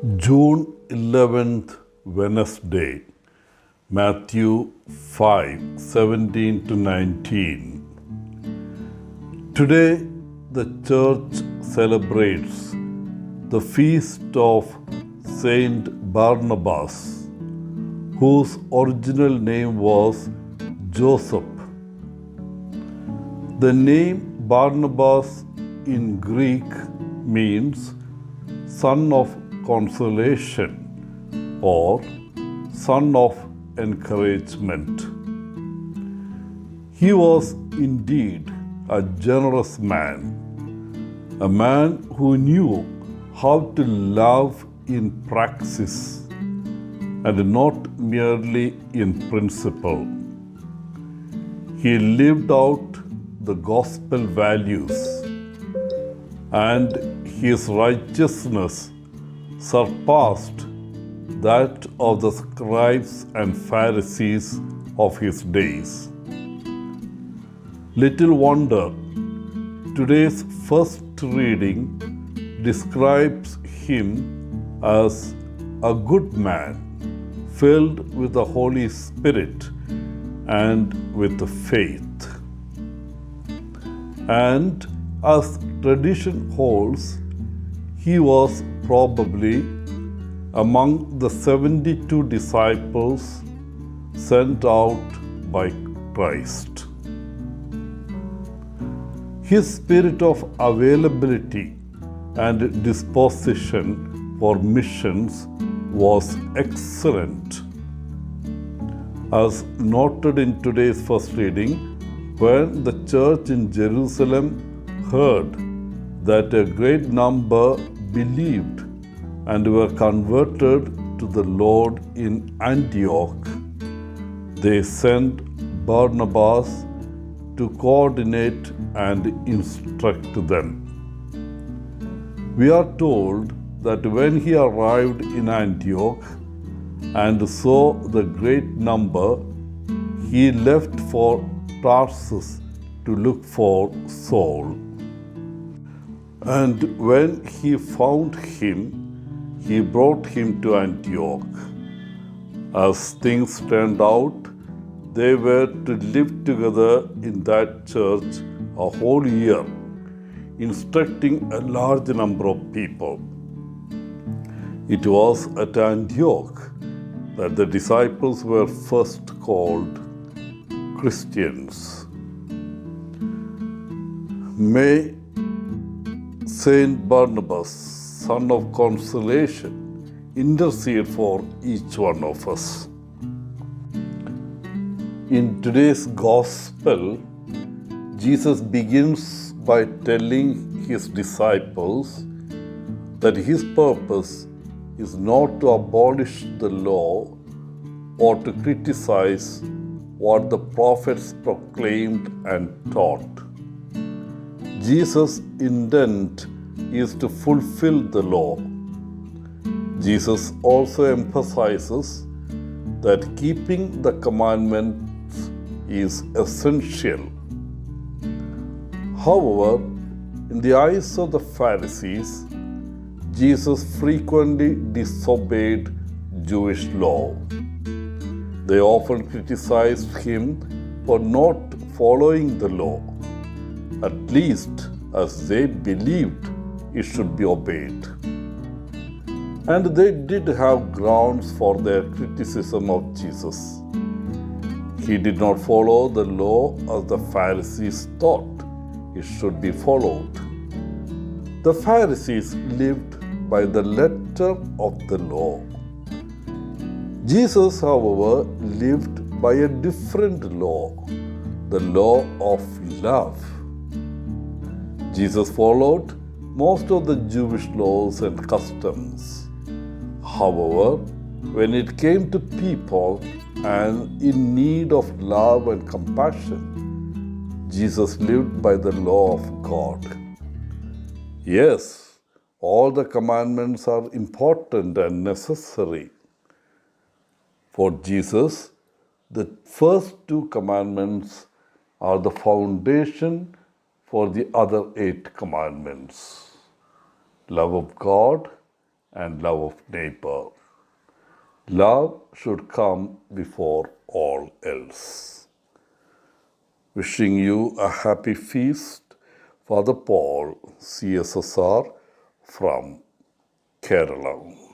June 11th, Wednesday, Mathew 5:17 to 19. Today, the church celebrates the feast of Saint Barnabas, whose original name was Joseph. The name Barnabas in Greek means son of consolation or son of encouragement. He was indeed a generous man, a man who knew how to love in praxis and not merely in principle. He lived out the gospel values, and his righteousness surpassed that of the scribes and Pharisees of his days. Little wonder, today's first reading describes him as a good man, filled with the Holy Spirit and with faith. And as tradition holds, he was probably among the 72 disciples sent out by Christ. His spirit of availability and disposition for missions was excellent. As noted in today's first reading, when the church in Jerusalem heard that a great number believed and were converted to the Lord in Antioch, they sent Barnabas to coordinate and instruct them. We are told that when he arrived in Antioch and saw the great number, he left for Tarsus to look for Saul. And when he found him, he brought him to Antioch. As things turned out, they were to live together in that church a whole year, instructing a large number of people. It was at Antioch that the disciples were first called Christians. May Saint Barnabas, son of consolation, intercede for each one of us. In today's gospel, Jesus begins by telling his disciples that his purpose is not to abolish the law or to criticize what the prophets proclaimed and taught. Jesus' intent is to fulfill the law. Jesus also emphasizes that keeping the commandments is essential. However, in the eyes of the Pharisees, Jesus frequently disobeyed Jewish law. They often criticized him for not following the law, at least as they believed it should be obeyed. And they did have grounds for their criticism of Jesus. He did not follow the law as the Pharisees thought it should be followed. The Pharisees lived by the letter of the law. Jesus, however, lived by a different law, the law of love. Jesus followed most of the Jewish laws and customs. However, when it came to people and in need of love and compassion, Jesus lived by the law of God. Yes, all the commandments are important and necessary. For Jesus, the first two commandments are the foundation for the other 8 commandments: love of God and love of neighbor. Love should come before all else. Wishing you a happy feast, Father Paul, CSSR from Kerala.